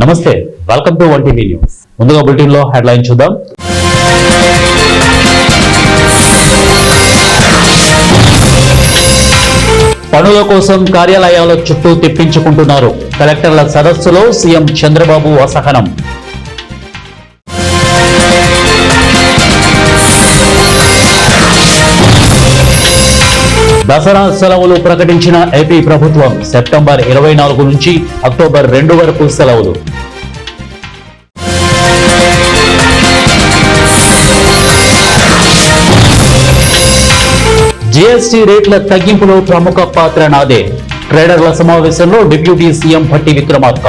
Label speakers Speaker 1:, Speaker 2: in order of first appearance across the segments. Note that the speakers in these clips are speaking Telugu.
Speaker 1: నమస్తే, welcome to one TV news. ముందుగా బులెటిన్ లో హెడ్లైన్ చూద్దాం. పనుల కోసం కార్యాలయాల చుట్టూ తిప్పించుకుంటున్నారు. కలెక్టర్ల సదస్సులో సీఎం చంద్రబాబు అసహనం. దసరా సెలవులు ప్రకటించిన ఏపీ ప్రభుత్వం. సెప్టెంబర్ 24 నుంచి అక్టోబర్ 2 వరకు సెలవులు. జీఎస్టీ రేట్ల తగ్గింపులో ప్రముఖ పాత్ర నాదే. ట్రేడర్ల సమావేశంలో డిప్యూటీ సీఎం భట్టి విక్రమార్క.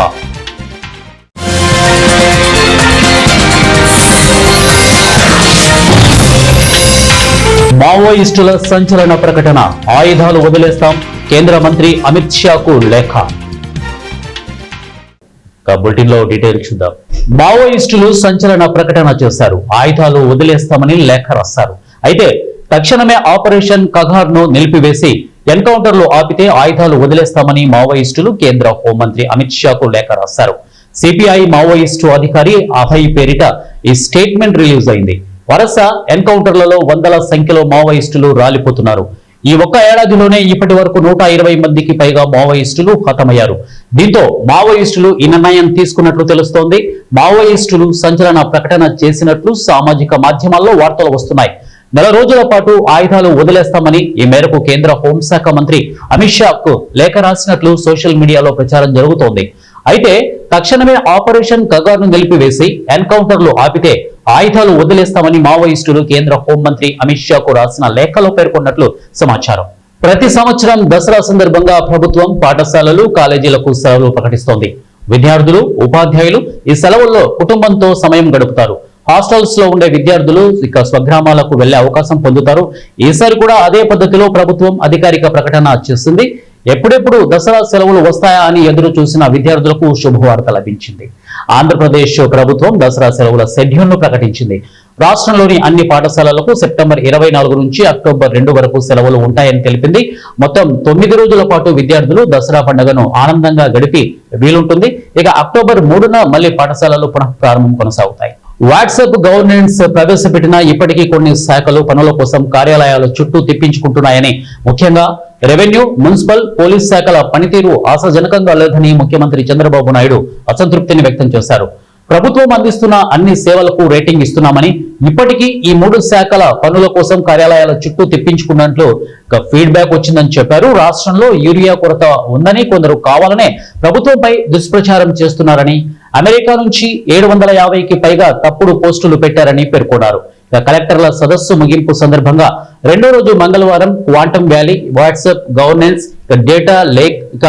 Speaker 1: మావోయిస్టుల సంచలన ప్రకటన. ఆయుధాలు వదిలేస్తాం, కేంద్ర మంత్రి అమిత్ షాకు లేఖ. బులెటిన్ లో డీటెయిల్ చూద్దాం. మావోయిస్టులు సంచలన ప్రకటన చేశారు. ఆయుధాలు వదిలేస్తామని లేఖ రాశారు. అయితే తక్షణమే ఆపరేషన్ కగార్ ను నిలిపివేసి ఎన్కౌంటర్లు ఆపితే ఆయుధాలు వదిలేస్తామని మావోయిస్టులు కేంద్ర హోంమంత్రి అమిత్ షాకు లేఖ రాశారు. సిపిఐ మావోయిస్టు అధికారి అభయ్ పేరిట ఈ స్టేట్మెంట్ రిలీజ్ అయింది. వరుస ఎన్కౌంటర్లలో వందల సంఖ్యలో మావోయిస్టులు రాలిపోతున్నారు. ఈ ఒక్క ఏడాదిలోనే ఇప్పటి వరకు 120 మందికి పైగా మావోయిస్టులు హతమయ్యారు. దీంతో మావోయిస్టులు ఈ నిర్ణయం తీసుకున్నట్లు తెలుస్తోంది. మావోయిస్టులు సంచలన ప్రకటన చేసినట్లు సామాజిక మాధ్యమాల్లో వార్తలు వస్తున్నాయి. నెల రోజుల పాటు ఆయుధాలు వదిలేస్తామని ఈ మేరకు కేంద్ర హోంశాఖ మంత్రి అమిత్ షాకు లేఖ రాసినట్లు సోషల్ మీడియాలో ప్రచారం జరుగుతోంది. అయితే తక్షణమే ఆపరేషన్ కగార్ ను నిలిపివేసి ఎన్కౌంటర్లు ఆపితే ఆయుధాలు వదిలేస్తామని మావోయిస్టులు కేంద్ర హోంమంత్రి అమిత్ షాకు రాసిన లేఖలో పేర్కొన్నట్లు సమాచారం. ప్రతి సంవత్సరం దసరా సందర్భంగా ప్రభుత్వం పాఠశాలలు, కాలేజీలకు సెలవులు ప్రకటిస్తోంది. విద్యార్థులు, ఉపాధ్యాయులు ఈ సెలవుల్లో కుటుంబంతో సమయం గడుపుతారు. హాస్టల్స్ లో ఉండే విద్యార్థులు ఇక స్వగ్రామాలకు వెళ్లే అవకాశం పొందుతారు. ఈసారి కూడా అదే పద్ధతిలో ప్రభుత్వం అధికారిక ప్రకటన చేసింది. ఎప్పుడెప్పుడు దసరా సెలవులు వస్తాయా అని ఎదురు చూసిన విద్యార్థులకు శుభవార్త లభించింది. ఆంధ్రప్రదేశ్ ప్రభుత్వం దసరా సెలవుల షెడ్యూల్ ను ప్రకటించింది. రాష్ట్రంలోని అన్ని పాఠశాలలకు సెప్టెంబర్ 24 నుంచి అక్టోబర్ 2 వరకు సెలవులు ఉంటాయని తెలిపింది. మొత్తం 9 రోజుల పాటు విద్యార్థులు దసరా పండుగను ఆనందంగా గడిపి వీలుంటుంది. ఇక అక్టోబర్ 3న మళ్లీ పాఠశాలలు పునః ప్రారంభం కొనసాగుతాయి. వాట్సాప్ గవర్నెన్స్ ప్రవేశపెట్టిన ఇప్పటికీ కొన్ని శాఖలు పనుల కోసం కార్యాలయాల చుట్టూ తిప్పించుకుంటున్నాయని, ముఖ్యంగా రెవెన్యూ, మున్సిపల్, పోలీస్ శాఖల పనితీరు ఆశాజనకంగా లేదని ముఖ్యమంత్రి చంద్రబాబు నాయుడు అసంతృప్తిని వ్యక్తం చేశారు. ప్రభుత్వం అందిస్తున్న అన్ని సేవలకు రేటింగ్ ఇస్తున్నామని, ఇప్పటికీ ఈ 3 శాఖల పనుల కోసం కార్యాలయాల చుట్టూ తిప్పించుకున్నట్లు ఫీడ్బ్యాక్ వచ్చిందని చెప్పారు. రాష్ట్రంలో యూరియా కొరత ఉందని కొందరు కావాలనే ప్రభుత్వంపై దుష్ప్రచారం చేస్తున్నారని, అమెరికా నుంచి 750కి పైగా తప్పుడు పోస్టులు పెట్టారని పేర్కొన్నారు. కలెక్టర్ల సదస్సు ముగింపు సందర్భంగా 2వ రోజు మంగళవారం quantum valley, WhatsApp governance, data lake, ఇక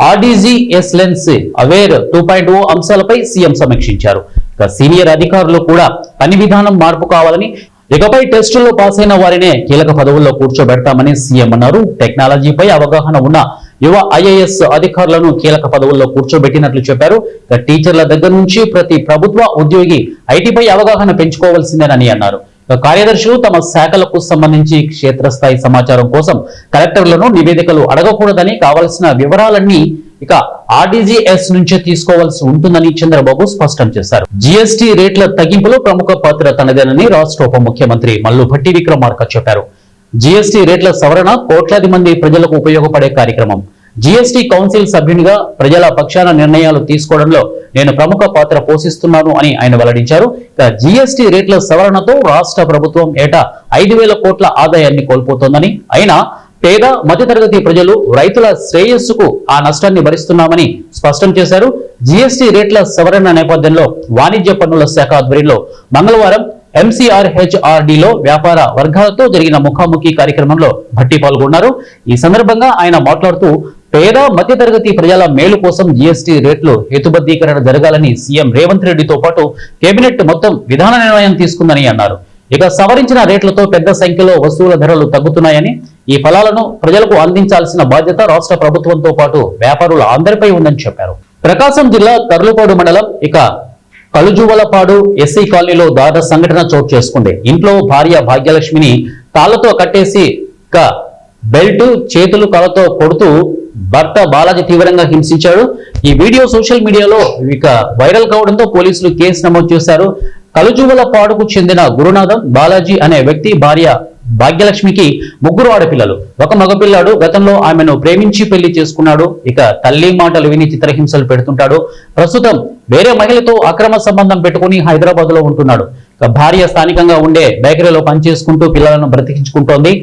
Speaker 1: ఆర్డీజీ ఎక్సలెన్స్ అవేర్ 2.0 అంశాలపై సీఎం సమీక్షించారు. ఇక సీనియర్ అధికారులు కూడా పని విధానం మార్పు కావాలని, ఇకపై టెస్టుల్లో పాస్ అయిన వారినే కీలక పదవుల్లో కూర్చోబెడతామని సీఎం అన్నారు. టెక్నాలజీపై అవగాహన ఉన్న యువ ఐఏఎస్ అధికారులను కీలక పదవుల్లో కూర్చోబెట్టినట్లు చెప్పారు. టీచర్ల దగ్గర నుంచి ప్రతి ప్రభుత్వ ఉద్యోగి ఐటీపై అవగాహన పెంచుకోవాల్సిందేనని అన్నారు. కార్యదర్శులు తమ శాఖలకు సంబంధించి క్షేత్రస్థాయి సమాచారం కోసం కలెక్టర్లను నివేదికలు అడగకూడదని, కావాల్సిన వివరాలన్నీ ఇక ఆర్డీజీఎస్ నుంచే తీసుకోవాల్సి ఉంటుందని చంద్రబాబు స్పష్టం చేశారు. జీఎస్టీ రేట్ల తగ్గింపులో ప్రముఖ పాత్ర తనదేనని రాష్ట్ర ఉప ముఖ్యమంత్రి మల్లు భట్టి విక్రమార్క చెప్పారు. జీఎస్టీ రేట్ల సవరణ కోట్లాది మంది ప్రజలకు ఉపయోగపడే కార్యక్రమం. జీఎస్టీ కౌన్సిల్ సభ్యునిగా ప్రజల పక్షాన నిర్ణయాలు తీసుకోవడంలో నేను ప్రముఖ పాత్ర పోషిస్తున్నాను అని ఆయన వెల్లడించారు. జీఎస్టీ రేట్ల సవరణతో రాష్ట్ర ప్రభుత్వం ఏటా 5,000 కోట్ల ఆదాయాన్ని కోల్పోతోందని, అయినా పేద మధ్యతరగతి ప్రజలు, రైతుల శ్రేయస్సుకు ఆ నష్టాన్ని భరిస్తున్నామని స్పష్టం చేశారు. జీఎస్టీ రేట్ల సవరణ నేపథ్యంలో వాణిజ్య పన్నుల శాఖ ఆధ్వర్యంలో మంగళవారం MCRHRDలో వ్యాపార వర్గాలతో జరిగిన ముఖాముఖి కార్యక్రమంలో భట్టి పాల్గొన్నారు. ఈ సందర్భంగా ఆయన మాట్లాడుతూ, పేద మధ్యతరగతి ప్రజల మేలు కోసం జీఎస్టీ రేట్లు హేతుబద్ధీకరణ జరగాలని సీఎం రేవంత్ రెడ్డితో పాటు కేబినెట్ మొత్తం విధాన నిర్ణయం తీసుకుందని అన్నారు. ఇక సవరించిన రేట్లతో పెద్ద సంఖ్యలో వస్తువుల ధరలు తగ్గుతున్నాయని, ఈ ఫలాలను ప్రజలకు అందించాల్సిన బాధ్యత రాష్ట్ర ప్రభుత్వంతో పాటు వ్యాపారుల అందరిపై ఉందని చెప్పారు. ప్రకాశం జిల్లా తర్లుపాడు మండలం ఇక కలుజువలపాడు ఎస్సీ కాలనీలో దారుణ సంఘటన చోటు చేసుకుంది. ఇంట్లో భార్య భాగ్యలక్ష్మిని తాళ్లతో కట్టేసి బెల్ట్, చేతులు, కళ్ళతో కొడుతూ భర్త బాలాజీ తీవ్రంగా హింసించాడు. ఈ వీడియో సోషల్ మీడియాలో ఇక వైరల్ కావడంతో పోలీసులు కేసు నమోదు చేశారు. కలుజువలపాడుకు చెందిన గురునాథం బాలాజీ అనే వ్యక్తి భార్య భాగ్యలక్ష్మికి 3 ఆడపిల్లలు, 1 మగపిల్లాడు. గతంలో ఆమెను ప్రేమించి పెళ్లి చేసుకున్నాడు. ఇక తల్లి మాటలు విని చిత్రహింసలు పెడుతుంటాడు. ప్రస్తుతం వేరే మహిళతో అక్రమ సంబంధం పెట్టుకుని హైదరాబాద్ లో ఉంటున్నాడు. ఇక భార్య స్థానికంగా ఉండే బేకరీలో పనిచేసుకుంటూ పిల్లలను బ్రతికించుకుంటోంది.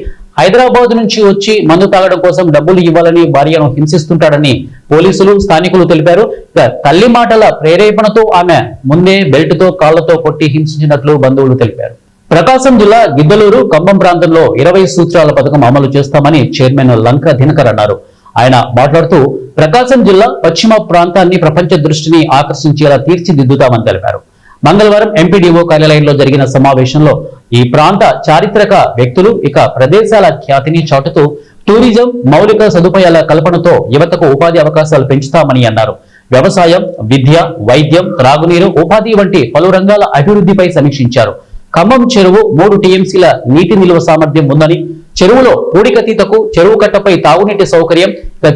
Speaker 1: హైదరాబాద్ నుంచి వచ్చి మందు తాగడం కోసం డబ్బులు ఇవ్వాలని భార్యను హింసిస్తుంటాడని పోలీసులు స్థానికులు తెలిపారు. ఇక తల్లి మాటల ప్రేరేపణతో ఆమె ముందే బెల్ట్ తో కాళ్లతో కొట్టి హింసించినట్లు బంధువులు తెలిపారు. ప్రకాశం జిల్లా గిద్దలూరు ఖమ్మం ప్రాంతంలో 20 సూత్రాల పథకం అమలు చేస్తామని చైర్మన్ లంక దినకర్ అన్నారు. ఆయన మాట్లాడుతూ ప్రకాశం జిల్లా పశ్చిమ ప్రాంతాన్ని ప్రపంచ దృష్టిని ఆకర్షించేలా తీర్చిదిద్దుతామని తెలిపారు. మంగళవారం ఎంపీడీఓ కార్యాలయంలో జరిగిన సమావేశంలో ఈ ప్రాంత చారిత్రక వ్యక్తులు ఇక ప్రదేశాల ఖ్యాతిని చాటుతూ టూరిజం మౌలిక సదుపాయాల కల్పనతో యువతకు ఉపాధి అవకాశాలు పెంచుతామని అన్నారు. వ్యవసాయం, విద్య, వైద్యం, త్రాగునీరు, ఉపాధి వంటి పలు రంగాల అభివృద్ధిపై సమీక్షించారు. ఖమ్మం చెరువు 3 టీఎంసీల నీటి నిల్వ సామర్థ్యం ఉందని, చెరువులో పూడికతీతకు, చెరువు కట్టపై తాగునీటి సౌకర్యం,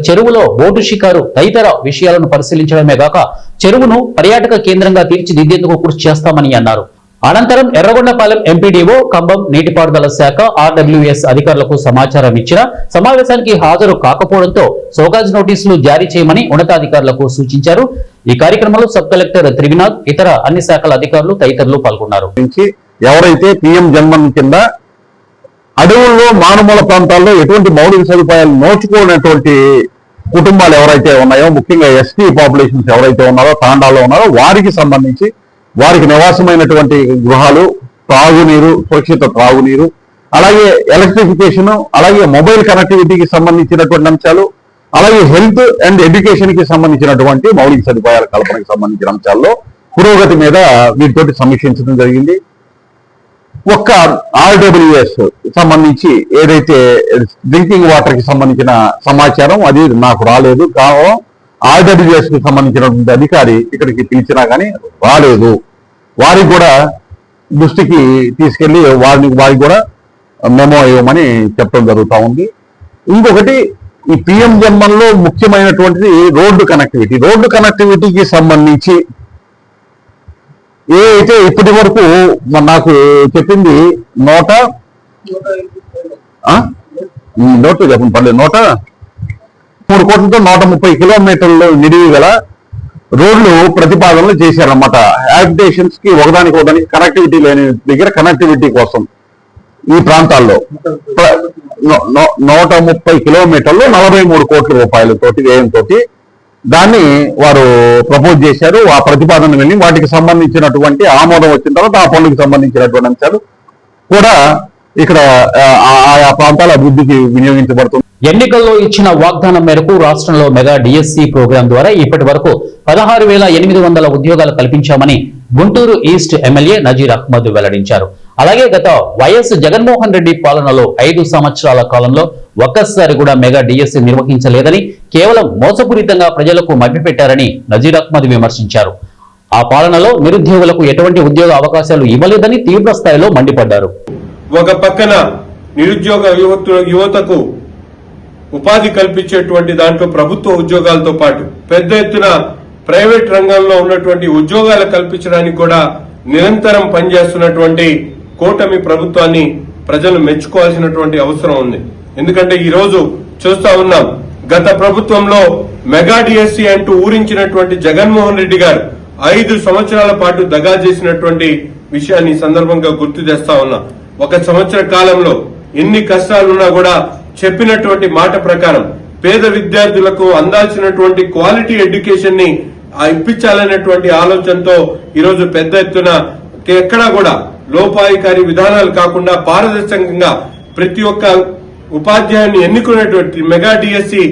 Speaker 1: చెరువులో బోటు షికారు తదితర విషయాలను పరిశీలించడమే గాక చెరువును పర్యాటక కేంద్రంగా తీర్చిదిద్దేందుకు కృషి చేస్తామని అన్నారు. అనంతరం ఎర్రగొండపాలెం ఎంపీడీఓ, ఖమ్మం నీటిపారుదల శాఖ ఆర్డబ్ల్యూఎస్ అధికారులకు సమాచారం ఇచ్చిన సమావేశానికి హాజరు కాకపోవడంతో సోకాజ్ నోటీసులు జారీ చేయమని ఉన్నతాధికారులకు సూచించారు. ఈ కార్యక్రమంలో సబ్ కలెక్టర్ త్రివినాథ్, ఇతర అన్ని శాఖల అధికారులు తదితరులు పాల్గొన్నారు.
Speaker 2: ఎవరైతే పీఎం జన్మన్ కింద అడవుల్లో మారుమూల ప్రాంతాల్లో ఎటువంటి మౌలిక సదుపాయాలు నోచుకోనటువంటి కుటుంబాలు ఎవరైతే ఉన్నాయో, ముఖ్యంగా ఎస్టీ పాపులేషన్స్ ఎవరైతే ఉన్నారో, తాండాల్లో ఉన్నారో వారికి సంబంధించి వారికి నివాసమైనటువంటి గృహాలు, త్రాగునీరు, సురక్షిత త్రాగునీరు, అలాగే ఎలక్ట్రిఫికేషన్, అలాగే మొబైల్ కనెక్టివిటీకి సంబంధించినటువంటి అంశాలు, అలాగే హెల్త్ అండ్ ఎడ్యుకేషన్ కి సంబంధించినటువంటి మౌలిక సదుపాయాల కల్పనకి సంబంధించిన అంశాల్లో పురోగతి మీద వీటితోటి సమీక్షించడం జరిగింది. ఒక్క ఆర్డబ్ల్యూఎస్ సంబంధించి ఏదైతే డ్రింకింగ్ వాటర్ కి సంబంధించిన సమాచారం అది నాకు రాలేదు. కారణం ఆర్డబ్ల్యూఎస్ కి సంబంధించినటువంటి అధికారి ఇక్కడికి పిలిచినా కానీ రాలేదు. వారికి కూడా దృష్టికి తీసుకెళ్లి వారికి కూడా మెమో ఇవ్వమని చెప్పడం జరుగుతూ ఉంది. ఇంకొకటి, ఈ పిఎం జన్మన్లో ముఖ్యమైనటువంటిది రోడ్డు కనెక్టివిటీ. రోడ్డు కనెక్టివిటీకి సంబంధించి ఏ అయితే ఇప్పటి వరకు నాకు చెప్పింది 103 కోట్లతో 130 కిలోమీటర్లు నిడివి గల రోడ్లు ప్రతిపాదనలు చేశారన్నమాట. హ్యాబిటేషన్స్ కి ఒకదానికి కనెక్టివిటీ లేని దగ్గర కనెక్టివిటీ కోసం ఈ ప్రాంతాల్లో 130 కిలోమీటర్లు 43 కోట్ల రూపాయలతోటి వ్యయంతో దాన్ని వారు ప్రపోజ్ చేశారు. ఆ ప్రతిపాదన వెళ్ళి వాటికి సంబంధించినటువంటి ఆమోదం వచ్చిన తర్వాత ఆ పనులకు సంబంధించినటువంటి అంశాలు కూడా ఇక్కడ ఆయా ప్రాంతాల అభివృద్ధికి వినియోగించబడుతుంది.
Speaker 1: ఎన్నికల్లో ఇచ్చిన వాగ్దానం మేరకు రాష్ట్రంలో మెగా డిఎస్సి ప్రోగ్రాం ద్వారా ఇప్పటి వరకు 16,800 ఉద్యోగాలు కల్పించామని గుంటూరు ఈస్ట్ ఎమ్మెల్యే నజీర్ అహ్మద్ వెల్లడించారు. అలాగే గత వైఎస్ జగన్మోహన్ రెడ్డి పాలనలో 5 సంవత్సరాల కాలంలో ఒక్కసారి కూడా మెగా డిఎస్సి నిర్వహించలేదని, కేవలం మోసపూరితంగా ప్రజలకు మభ్యపెట్టారని నజీర్ అహ్మద్ విమర్శించారు. ఆ పాలనలో నిరుద్యోగులకు ఎటువంటి ఉద్యోగ అవకాశాలు ఇవ్వలేదని తీవ్ర స్థాయిలో మండిపడ్డారు.
Speaker 3: ఒక పక్కన నిరుద్యోగ యువతకు ఉపాధి కల్పించేటువంటి దాంట్లో ప్రభుత్వ ఉద్యోగాలతో పాటు పెద్ద ఎత్తున ప్రైవేట్ రంగంలో ఉన్నటువంటి ఉద్యోగాలు కల్పించడానికి కూడా నిరంతరం పనిచేస్తున్నటువంటి కూటమి ప్రభుత్వాన్ని ప్రజలు మెచ్చుకోవాల్సినటువంటి అవసరం ఉంది. ఎందుకంటే ఈ రోజు చూస్తా ఉన్నాం, గత ప్రభుత్వంలో మెగా డిఎస్సి అంటూ ఊరించినటువంటి జగన్మోహన్ రెడ్డి గారు 5 సంవత్సరాల పాటు దగా చేసినటువంటి విషయాన్ని సందర్భంగా గుర్తు చేస్తా ఉన్నాం. 1 సంవత్సర కాలంలో ఎన్ని కష్టాలున్నా కూడా చెప్పినటువంటి మాట ప్రకారం పేద విద్యార్థులకు అందాల్సినటువంటి క్వాలిటీ ఎడ్యుకేషన్ ని ఇప్పించాలనేటువంటి ఆలోచనతో ఈరోజు పెద్ద ఎత్తున ఎక్కడా కూడా లోపాయికారి విధానాలు కాకుండా పారదర్శకంగా ప్రతి ఒక్క ఉపాధ్యాయుని ఎన్నుకునేటువంటి మెగా డిఎస్సి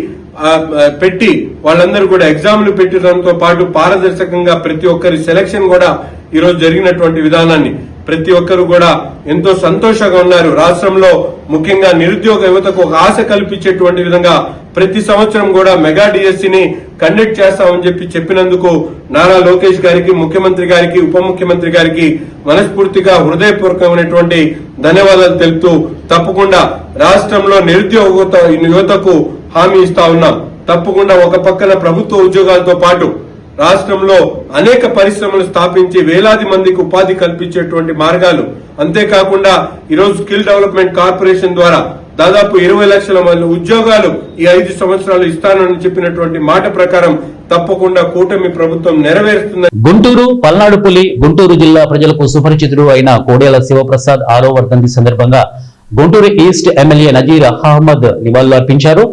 Speaker 3: పెట్టి వాళ్ళందరూ కూడా ఎగ్జామ్లు పెట్టడంతో పాటు పారదర్శకంగా ప్రతి ఒక్కరి సెలక్షన్ కూడా ఈరోజు జరిగినటువంటి విధానాన్ని ప్రతి ఒక్కరు కూడా ఎంతో సంతోషంగా ఉన్నారు. రాష్ట్రంలో ముఖ్యంగా నిరుద్యోగ యువతకు ఒక ఆశ కల్పించేటువంటి విధంగా ప్రతి సంవత్సరం కూడా మెగా డిఎస్సిని కండక్ట్ చేస్తామని చెప్పినందుకు నారా లోకేష్ గారికి, ముఖ్యమంత్రి గారికి, ఉప ముఖ్యమంత్రి గారికి మనస్ఫూర్తిగా హృదయపూర్వకమైనటువంటి ధన్యవాదాలు తెలుపుతూ తప్పకుండా రాష్ట్రంలో నిరుద్యోగ యువతకు హామీ ఇస్తా ఉన్నాం. తప్పకుండా ఒక పక్కన ప్రభుత్వ ఉద్యోగాలతో పాటు రాష్ట్రంలో అనేక పరిశ్రమలు స్థాపించి వేలాది మందికి ఉపాధి కల్పించేటువంటి మార్గాలు, అంతేకాకుండా ఈరోజు స్కిల్ డెవలప్మెంట్ కార్పొరేషన్ ద్వారా దాదాపు 20 లక్షల మంది ఉద్యోగాలు ఈ 5 సంవత్సరాలు ఇస్తానని చెప్పినటువంటి మాట ప్రకారం తప్పకుండా కూటమి ప్రభుత్వం నెరవేరుస్తుంది.
Speaker 1: గుంటూరు పల్నాడుపులి గుంటూరు జిల్లా ప్రజలకు సుపరిచితుడు అయిన కోడెల శివప్రసాద్ 6వ వర్ధంతి సందర్భంగా గుంటూరు ఈస్ట్ ఎమ్మెల్యే నజీర్ అహ్మద్ నివాళులర్పించారు.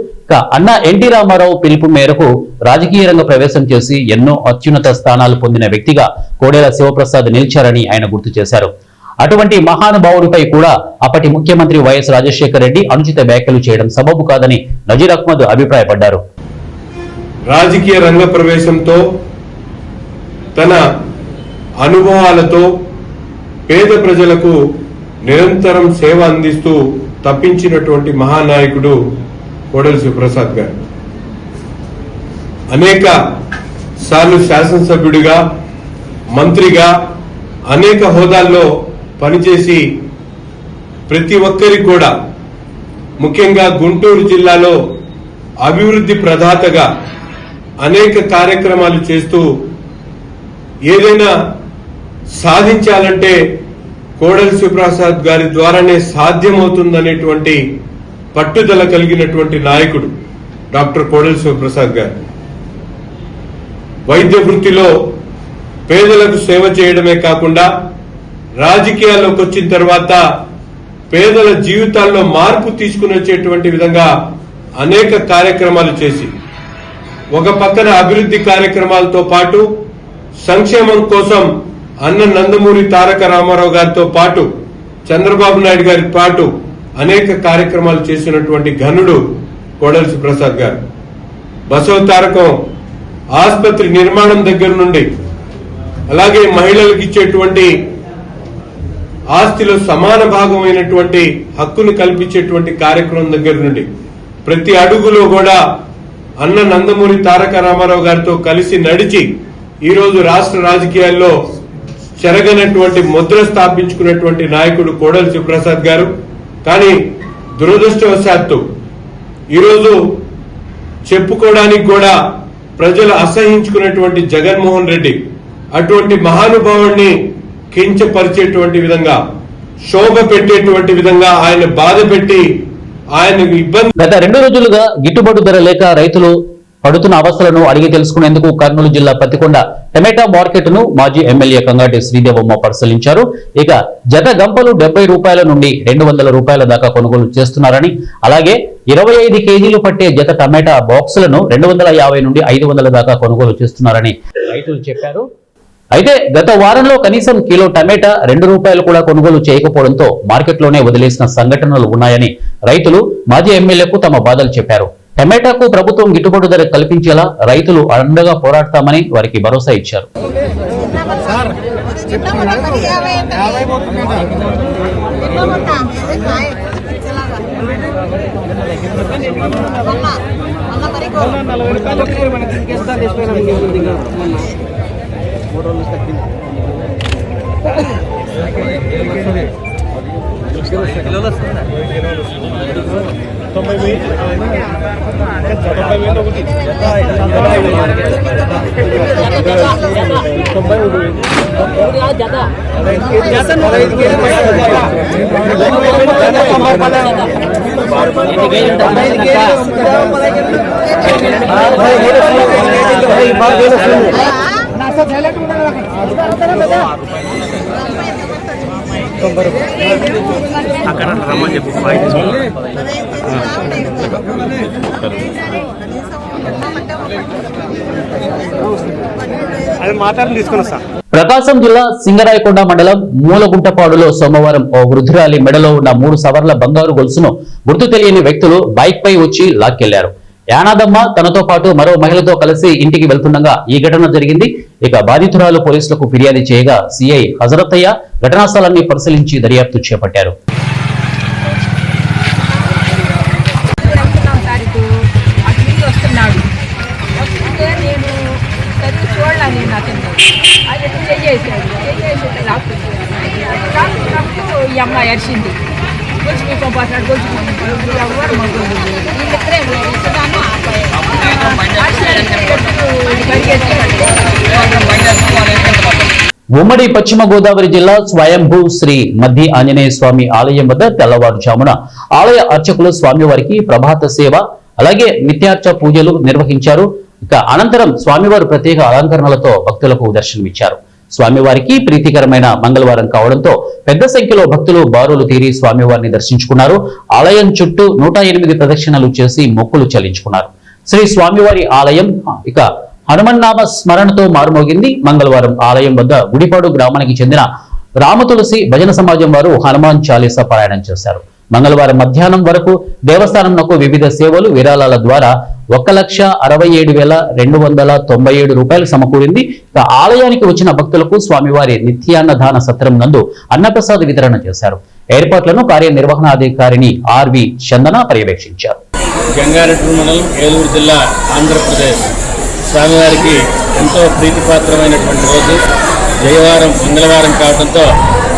Speaker 1: అన్న ఎన్టీ రామారావు పిలుపు మేరకు రాజకీయ రంగ ప్రవేశం చేసి ఎన్నో అత్యున్నత స్థానాలు పొందిన వ్యక్తిగా కోడెల శివప్రసాద్ నిలిచారని ఆయన గుర్తు చేశారు. అటువంటి మహానుభావుడిపై కూడా అప్పటి ముఖ్యమంత్రి వైఎస్ రాజశేఖర రెడ్డి అనుచిత వ్యాఖ్యలు చేయడం సబబు కాదని నజీర్ అహ్మద్ అభిప్రాయపడ్డారు.
Speaker 3: రాజకీయ రంగ ప్రవేశంతో తన అనుభవాలతో పేద ప్రజలకు నిరంతరం సేవ అందిస్తూ తప్పించినటువంటి మహానాయకుడు కోడెల శివప్రసాద్ గారు. అనేక సార్లు శాసనసభ్యుడిగా, మంత్రిగా అనేక హోదాల్లో పనిచేసి ప్రతి ఒక్కరికి కూడా, ముఖ్యంగా గుంటూరు జిల్లాలో అభివృద్ధి ప్రదాతగా అనేక కార్యక్రమాలు చేస్తూ ఏదైనా సాధించాలంటే కోడెల శివప్రసాద్ గారి ద్వారానే సాధ్యమవుతుందనేటువంటి పట్టుదల కలిగినటువంటి నాయకుడు డాక్టర్ కోడెల శివప్రసాద్ గారు. వైద్య వృత్తిలో పేదలకు సేవ చేయడమే కాకుండా రాజకీయాల్లోకి వచ్చిన తర్వాత పేదల జీవితాల్లో మార్పు తీసుకుని వచ్చేటువంటి విధంగా అనేక కార్యక్రమాలు చేసి ఒక పక్కన అభివృద్ధి కార్యక్రమాలతో పాటు సంక్షేమం కోసం అన్న నందమూరి తారక రామారావు గారితో పాటు చంద్రబాబు నాయుడు గారి పాటు అనేక కార్యక్రమాలు చేసినటువంటి ఘనుడు కోడెల శివప్రసాద్ గారు. బసవ తారకం ఆసుపత్రి నిర్మాణం దగ్గర నుండి, అలాగే మహిళలకు ఇచ్చేటువంటి ఆస్తిలో సమాన భాగమైనటువంటి హక్కును కల్పించేటువంటి కార్యక్రమం దగ్గర నుండి ప్రతి అడుగులో కూడా అన్న నందమూరి తారక రామారావు గారితో కలిసి నడిచి ఈరోజు రాష్ట్ర రాజకీయాల్లో చెరగనటువంటి ముద్ర స్థాపించుకున్నటువంటి నాయకుడు కోడెల శివప్రసాద్ గారు. కానీ దురదృష్టవశాత్తు ఈరోజు చెప్పుకోవడానికి కూడా ప్రజలు అసహించుకున్నటువంటి జగన్మోహన్ రెడ్డి అటువంటి మహానుభావుడిని కించపరిచేటువంటి విధంగా, శోభ పెట్టేటువంటి విధంగా ఆయన బాధ పెట్టి ఆయనకు ఇబ్బంది.
Speaker 1: గత 2 రోజులుగా గిట్టుబాటు ధర లేక రైతులు పడుతున్న అవస్థలను అడిగి తెలుసుకునేందుకు కర్నూలు జిల్లా పత్తికొండ టమాటా మార్కెట్ ను మాజీ ఎమ్మెల్యే కంగాటి శ్రీదేవమ్మ పరిశీలించారు. ఇక జత గంపలు 70 రూపాయల నుండి 200 రూపాయల దాకా కొనుగోలు చేస్తున్నారని, అలాగే 25 కేజీలు పట్టే జత టమాటా బాక్సులను 250 నుండి 500 దాకా కొనుగోలు చేస్తున్నారని రైతులు చెప్పారు. అయితే గత వారంలో కనీసం కిలో టమాటా 2 రూపాయలు కూడా కొనుగోలు చేయకపోవడంతో మార్కెట్లోనే వదిలేసిన సంఘటనలు ఉన్నాయని రైతులు మాజీ ఎమ్మెల్యేకు తమ బాధలు చెప్పారు. టమాటాకు ప్రభుత్వం గిట్టుబాటు ధర కల్పించేలా రైతులు అండగా పోరాడతామని వారికి భరోసా ఇచ్చారు.
Speaker 4: అక్కడ రమ్మని చెప్పు. అది మాట్లాడి తీసుకున్నా సార్.
Speaker 1: ప్రకాశం జిల్లా సింగరాయకొండ మండలం మూలగుంటపాడులో సోమవారం ఓ వృద్ధురాలి మెడలో ఉన్న 3 సవర్ల బంగారు గొలుసును గుర్తు తెలియని వ్యక్తులు బైక్ పై వచ్చి లాక్కెళ్లారు. యానాదమ్మ తనతో పాటు మరో మహిళతో కలిసి ఇంటికి వెళ్తుండగా ఈ ఘటన జరిగింది. ఇక బాధితురాలు పోలీసులకు ఫిర్యాదు చేయగా సిఐ హజరతయ్య ఘటనా స్థలాన్ని పరిశీలించి దర్యాప్తు చేపట్టారు.
Speaker 5: ఈ అమ్మాయి అరిచింది, గొలుసు మీకు పోతాడు, గొలుసు ఎవరు వీళ్ళిద్దరే
Speaker 1: ఉమ్మడి పశ్చిమ గోదావరి జిల్లా స్వయంభూ శ్రీ మధ్య ఆంజనేయ స్వామి ఆలయం వద్ద తెల్లవారుజామున ఆలయ అర్చకులు స్వామివారికి ప్రభాత సేవ అలాగే నిత్యార్చ పూజలు నిర్వహించారు. ఇక అనంతరం స్వామివారు ప్రత్యేక అలంకరణలతో భక్తులకు దర్శనమిచ్చారు. స్వామివారికి ప్రీతికరమైన మంగళవారం కావడంతో పెద్ద సంఖ్యలో భక్తులు బారులు తీరి స్వామివారిని దర్శించుకున్నారు. ఆలయం చుట్టూ 108 ప్రదక్షిణలు చేసి మొక్కులు చెల్లించుకున్నారు. శ్రీ స్వామివారి ఆలయం ఇక హనుమన్నామ స్మరణతో మారుమోగింది. మంగళవారం ఆలయం వద్ద గుడిపాడు గ్రామానికి చెందిన రామతులసి భజన సమాజం వారు హనుమాన్ చాలీసా పారాయణం చేశారు. మంగళవారం మధ్యాహ్నం వరకు దేవస్థానంకు వివిధ సేవలు విరాళాల ద్వారా 1,67,297 రూపాయలు సమకూరింది. ఇక ఆలయానికి వచ్చిన భక్తులకు స్వామివారి నిత్యాన్నదాన సత్రం నందు అన్నప్రసాద వితరణ చేశారు. ఏర్పాట్లను కార్యనిర్వహణాధికారిని ఆర్వి చందన పర్యవేక్షించారు.
Speaker 5: గంగారెడ్డి మండలం ఏలూరు జిల్లా ఆంధ్రప్రదేశ్. స్వామివారికి ఎంతో ప్రీతిపాత్రమైనటువంటి రోజు జయవారం మంగళవారం కావడంతో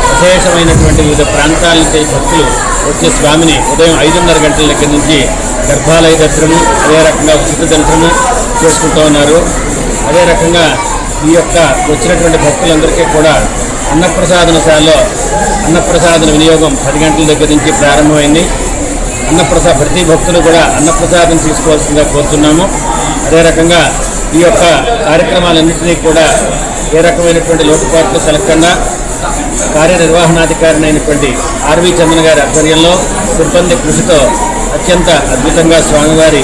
Speaker 5: విశేషమైనటువంటి వివిధ ప్రాంతాల నుంచి భక్తులు వచ్చే స్వామిని ఉదయం 5:30 గంటల దగ్గర నుంచి గర్భాలయ దర్శనము అదే రకంగా ఉచిత దర్శనము చేసుకుంటూ ఉన్నారు. అదే రకంగా ఈ యొక్క వచ్చినటువంటి భక్తులందరికీ కూడా అన్నప్రసాదనశాలలో అన్నప్రసాదన వినియోగం 10 గంటల దగ్గర నుంచి ప్రారంభమైంది. ప్రతి భక్తులు కూడా అన్నప్రసాదం తీసుకోవాల్సిందిగా కోరుతున్నాము. అదే రకంగా ఈ యొక్క కార్యక్రమాలన్నింటినీ కూడా ఏ రకమైనటువంటి లోటుపాట్లు కలగకుండా కార్యనిర్వహణాధికారి అయినటువంటి ఆర్వి చందన గారి ఆధ్వర్యంలో సిబ్బంది కృషితో అత్యంత అద్భుతంగా స్వామివారి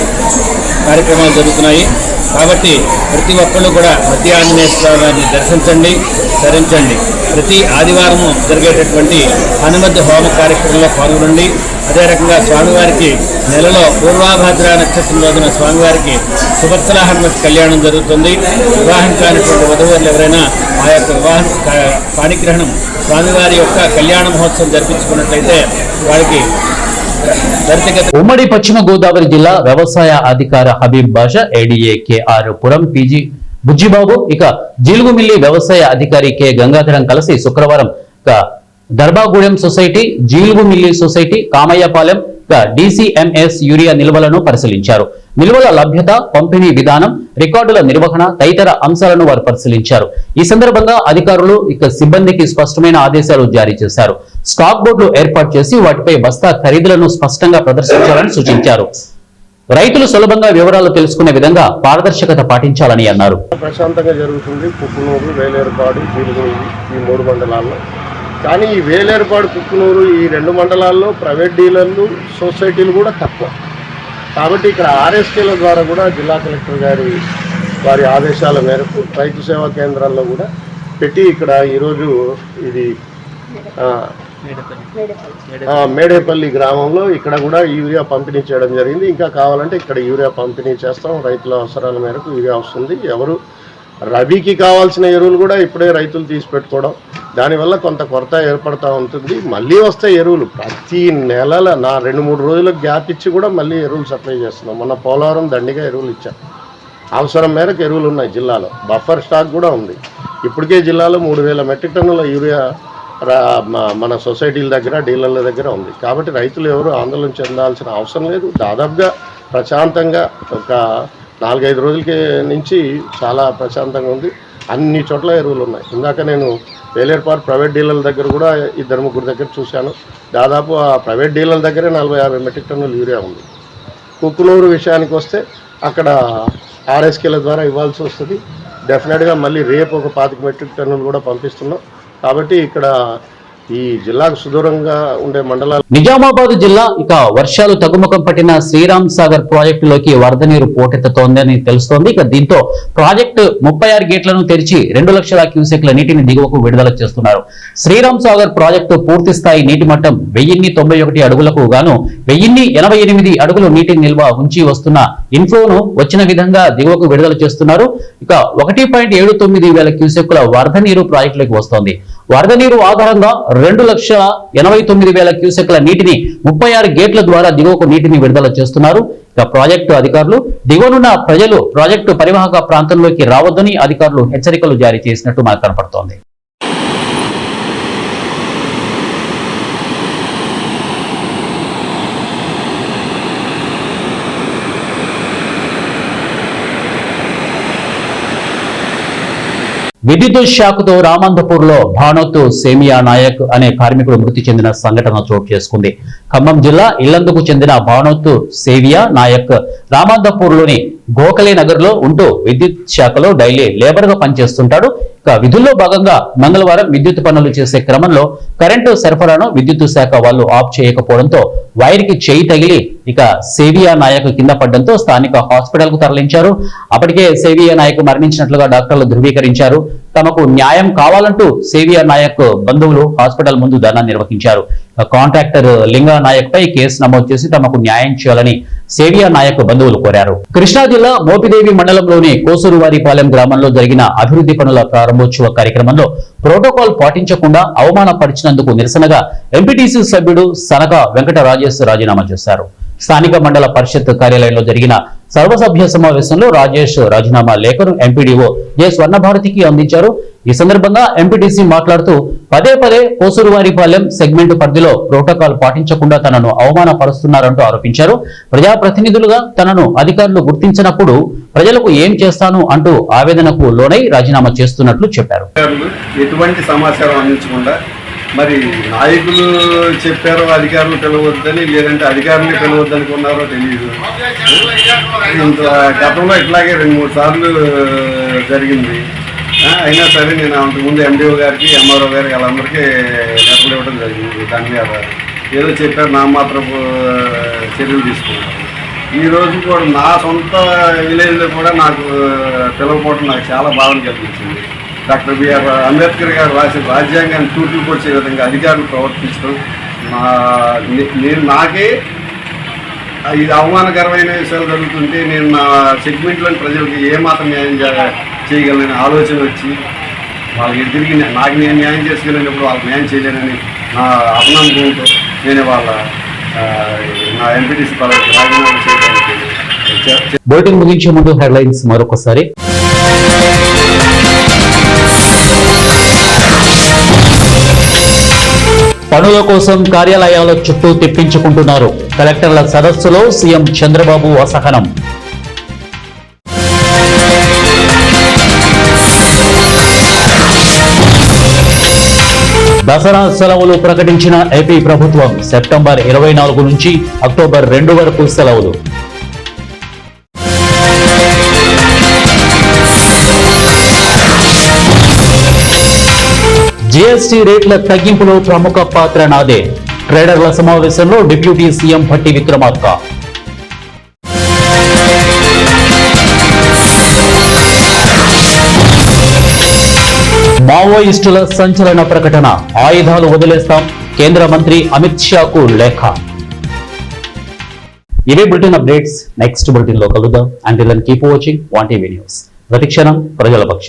Speaker 5: కార్యక్రమాలు జరుగుతున్నాయి. కాబట్టి ప్రతి ఒక్కళ్ళు కూడా మధ్య ఆంజనేయ స్వామివారిని దర్శించండి, ధరించండి. ప్రతి ఆదివారము జరిగేటటువంటి హనుమద్ హోమ కార్యక్రమంలో పాల్గొనండి. అదే రకంగా స్వామివారికి నెలలో పూర్వాభాద్ర నక్షత్రం రోజున స్వామివారికి సుభద్ర హనుమత్ కళ్యాణం జరుగుతుంది. వివాహం కానిటువంటి వధువులు ఎవరైనా ఆ యొక్క వివాహం పాణిగ్రహణం స్వామివారి యొక్క కళ్యాణ మహోత్సవం జరిపించుకున్నట్లయితే వారికి
Speaker 1: ఉమ్మడి పశ్చిమ గోదావరి జిల్లా వ్యవసాయ అధికార Habib Basha, ADA KR Puram PG Bujjibabu, ఇక జీలుగుమిల్లి వ్యవసాయ అధికారి కె గంగాధరం కలిసి శుక్రవారం Darbagudem society, Jeelugumilli society, Kamayyapalem DCMS urea నిల్వలను పరిశీలించారు. నిల్వల లభ్యత, పంపిణీ విధానం, రికార్డుల నిర్వహణ తదితర అంశాలను వారు పరిశీలించారు. ఈ సందర్భంగా అధికారులు సిబ్బందికి స్పష్టమైన ఆదేశాలు జారీ చేశారు. స్టాక్ బోర్డులు ఏర్పాటు చేసి వాటిపై బస్తా ఖరీదులను స్పష్టంగా ప్రదర్శించాలని సూచించారు. రైతులు సులభంగా వివరాలు తెలుసుకునే విధంగా పారదర్శకత పాటించాలని అన్నారు.
Speaker 6: ప్రశాంతంగా జరుగుతుంది. కుక్కునూరు, వేలేరుపాడు, జీలుగుమిల్లి ఈ 3 మండలాల్లో. కానీ ఈ వేలేరుపాడు, కుక్కునూరు ఈ 2 మండలాల్లో ప్రైవేట్ డీలర్లు, సొసైటీలు కూడా తక్కువ. కాబట్టి ఇక్కడ ఆర్ఎస్కేల ద్వారా కూడా జిల్లా కలెక్టర్ వారి ఆదేశాల మేరకు రైతు సేవా కేంద్రాల్లో కూడా పెట్టి ఇక్కడ ఈరోజు ఇది మేడేపల్లి గ్రామంలో ఇక్కడ కూడా యూరియా పంపిణీ చేయడం జరిగింది. ఇంకా కావాలంటే ఇక్కడ యూరియా పంపిణీ చేస్తాం. రైతుల అవసరాల మేరకు యూరియా వస్తుంది. ఎవరు రబీకి కావాల్సిన ఎరువులు కూడా ఇప్పుడే రైతులు తీసి పెట్టుకోవడం, దానివల్ల కొంత కొరత ఏర్పడుతూ ఉంటుంది. మళ్ళీ వస్తాయి ఎరువులు. ప్రతి నెలల 2-3 రోజులకు గ్యాప్ ఇచ్చి కూడా మళ్ళీ ఎరువులు సప్లై చేస్తున్నాం. మొన్న పోలవరం దండిగా ఎరువులు ఇచ్చాం. అవసరం మేరకు ఎరువులు ఉన్నాయి జిల్లాలో. బఫర్ స్టాక్ కూడా ఉంది. ఇప్పటికే జిల్లాలో 3,000 మెట్రిక్ టన్నుల యూరియా మన సొసైటీల దగ్గర, డీలర్ల దగ్గర ఉంది. కాబట్టి రైతులు ఎవరు ఆందోళన చెందాల్సిన అవసరం లేదు. దాదాపుగా ప్రశాంతంగా ఒక 4-5 రోజులకి నుంచి చాలా ప్రశాంతంగా ఉంది. అన్ని చోట్ల ఎరువులు ఉన్నాయి. ఇందాక నేను వేలేరుపాడు ప్రైవేట్ డీలర్ల దగ్గర కూడా 2-3 దగ్గర చూశాను. దాదాపు ఆ ప్రైవేట్ డీలర్ల దగ్గరే 40-50 మెట్రిక్ టన్నుల యూరియా ఉంది. కుక్కునూరు విషయానికి వస్తే అక్కడ ఆర్ఎస్కేల ద్వారా ఇవ్వాల్సి వస్తుంది. డెఫినెట్గా మళ్ళీ రేపు ఒక 25 మెట్రిక్ టన్నులు కూడా పంపిస్తున్నాం. కాబట్టి ఇక్కడ ఈ జిల్లాకు సుదూరంగా ఉండే మండలాలు.
Speaker 1: నిజామాబాద్ జిల్లా వర్షాలు తగ్గుముఖం పట్టిన శ్రీరామ్ సాగర్ ప్రాజెక్టులోకి వరద నీరు పోటెత్తుతోందని తెలుస్తోంది. ప్రాజెక్టు 36 గేట్లను తెరిచి 2 లక్షల క్యూసెక్ల నీటిని దిగువకు విడుదల చేస్తున్నారు. శ్రీరామ్ సాగర్ ప్రాజెక్టు పూర్తి స్థాయి నీటి మట్టం 1091 అడుగులకు గాను 1088 అడుగులు నీటి నిల్వ ఉంచి వస్తున్న ఇన్ఫ్లోను వచ్చిన విధంగా దిగువకు విడుదల చేస్తున్నారు. 1.79 వేల క్యూసెక్ల వరద నీరు ప్రాజెక్టులోకి వస్తోంది. వరద నీరు ఆధారంగా 2,89,000 క్యూసెక్ల నీటిని 36 గేట్ల ద్వారా దిగువకు నీటిని విడుదల చేస్తున్నారు. ప్రాజెక్టు అధికారులు దిగువనున్న ప్రజలు ప్రాజెక్టు పరివాహక ప్రాంతంలోకి రావద్దని అధికారులు హెచ్చరికలు జారీ చేసినట్టు మనకు కనపడుతోంది. విద్యుత్ షాక్తో రామంతపూర్ లో భానోత్ సేమియా నాయక్ అనే కార్మికుడు మృతి చెందిన సంఘటన చోటు చేసుకుంది. ఖమ్మం జిల్లా ఇల్లందుకు చెందిన భానోత్ సేవియా నాయక్ రామంతపూర్ లోని గోఖలే నగర్ లో ఉంటూ విద్యుత్ శాఖలో డైలీ లేబర్ గా పనిచేస్తుంటాడు. ఇక విధుల్లో భాగంగా మంగళవారం విద్యుత్ పనులు చేసే క్రమంలో కరెంటు సరఫరాను విద్యుత్ శాఖ వాళ్ళు ఆఫ్ చేయకపోవడంతో వైర్ కి చేయి తగిలి ఇక సేవియా నాయక్ కింద పడడంతో స్థానిక హాస్పిటల్ కు తరలించారు. అప్పటికే సేవియా నాయక్ మరణించినట్లుగా డాక్టర్లు ధృవీకరించారు. తమకు న్యాయం కావాలంటూ సేవియా నాయక్ బంధువులు హాస్పిటల్ ముందు ధర్నా నిర్వహించారు. కాంట్రాక్టర్ లింగా నాయక్ పై కేసు నమోదు చేసి తమకు న్యాయం చేయాలని సేవియా నాయక్ బంధువులు కోరారు. కృష్ణా జిల్లా మోపిదేవి మండలంలోని కోసూరువారిపాలెం గ్రామంలో జరిగిన అభివృద్ధి పనుల ప్రారంభోత్సవ కార్యక్రమంలో ప్రోటోకాల్ పాటించకుండా అవమానపరిచినందుకు నిరసనగా ఎంపీటీసీ సభ్యుడు సనక వెంకట రాజేష్ రాజీనామా చేశారు. స్థానిక మండల పరిషత్ కార్యాలయంలో జరిగిన సర్వసభ్య సమావేశంలో రాజేష్ రాజీనామా లేఖను ఎంపీడీఓ జె స్వర్ణభారతికి అందించారు. ఈ సందర్భంగా ఎంపీటీసీ మాట్లాడుతూ పదే పదే కోసూరువారిపాలెం సెగ్మెంట్ పరిధిలో ప్రోటోకాల్ పాటించకుండా తనను అవమానపరుస్తున్నారంటూ ఆరోపించారు. ప్రజాప్రతినిధులుగా తనను అధికారులు గుర్తించినప్పుడు ప్రజలకు ఏం చేస్తాను అంటూ ఆవేదనకు లోనై రాజీనామా చేస్తున్నట్లు చెప్పారు.
Speaker 7: ఎటువంటి సమాచారం అందించకుండా మరి నాయకులు చెప్పారో అధికారులు పిలవద్దని, లేదంటే అధికారులు పిలవద్దనుకున్నారో తెలియదు. ఇంత గతంలో ఇట్లాగే 2-3 సార్లు జరిగింది. అయినా సరే నేను అంతకుముందు ఎండిఓ గారికి, ఎంఆర్ఓ గారికి వాళ్ళందరికీ లెటర్లు ఇవ్వడం జరిగింది. దాని మీద ఏదో చెప్పారు, నా మాత్రం చర్యలు తీసుకున్నారు. ఈరోజు కూడా నా సొంత విలేజ్లో కూడా నాకు పిలవకపోవడం నాకు చాలా బాధను కలిగించింది. డాక్టర్ బిఆర్ అంబేద్కర్ గారు రాసిన రాజ్యాంగాన్ని తూట్లు పొడిచే విధంగా అధికారులు ప్రవర్తించడం నాకే ఇది అవమానకరమైన విషయాలు జరుగుతుంటే నేను నా సెగ్మెంట్లోని ప్రజలకు ఏమాత్రం న్యాయం చేయగలనని ఆలోచన వచ్చి వాళ్ళకి తిరిగి నాకు నేను న్యాయం చేసుకెళ్ళినప్పుడు వాళ్ళకి న్యాయం చేయలేనని నా అపనమ్మకంతో నేను నా ఎంపీటీసీ పదవికి రాజీనామా చేయడానికి.
Speaker 1: బులెటిన్ ముగించే ముందు హెడ్లైన్స్ మరొకసారి. పనుల కోసం కార్యాలయాల చుట్టూ తెప్పించుకుంటున్నారు. కలెక్టర్ల సదస్సులో సీఎం చంద్రబాబు అసహనం. దసరా సెలవులు ప్రకటించిన ఏపీ ప్రభుత్వం. సెప్టెంబర్ 24 నుంచి అక్టోబర్ 2 వరకు సెలవులు. జీఎస్టీ రేట్ల తగ్గింపులో ప్రముఖ పాత్ర నాదే. ట్రేడర్ల సమావేశంలో డిప్యూటీ సీఎం భట్టి విక్రమార్క. మావోయిస్టుల సంచలన ప్రకటన. ఆయుధాలు వదిలేస్తాం, కేంద్ర మంత్రి అమిత్ షాకు లేఖ. ఇవే బులెటిన్ అప్డేట్స్. నెక్స్ట్ బులెటిన్ లో కలుద్దాం. Until then keep watching 1TV news. ప్రతిక్షణం ప్రజల పక్షం.